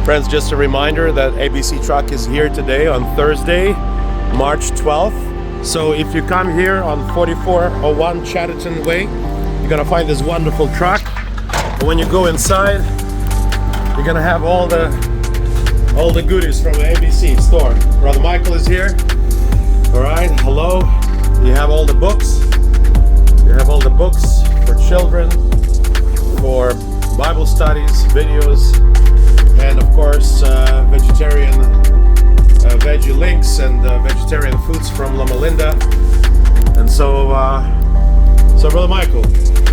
Friends, just a reminder that ABC Truck is here today on Thursday, March 12th. So if you come here on 4401 Chatterton Way, you're gonna find this wonderful truck. And when you go inside, you're gonna have all the goodies from the ABC store. Brother Michael is here. All right, hello. You have all the books. You have all the books for children, for Bible studies, videos, and of course vegetarian veggie links and vegetarian foods from Loma Linda. And so Brother Michael,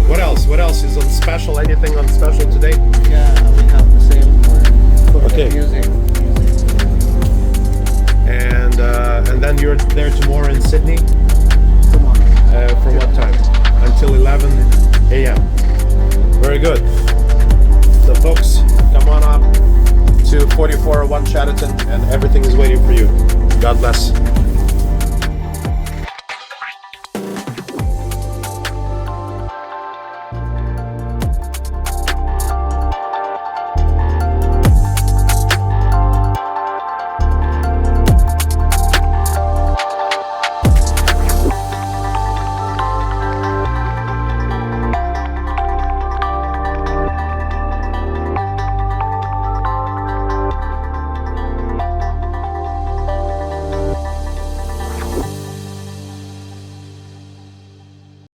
what else is on special? Anything on special today? Yeah, we have the same for Okay. the music. And then you're there tomorrow in Sydney. Tomorrow. For what time? Until 11 a.m. Very good. So folks, come on up to 4401 Chatterton and everything is waiting for you. God bless.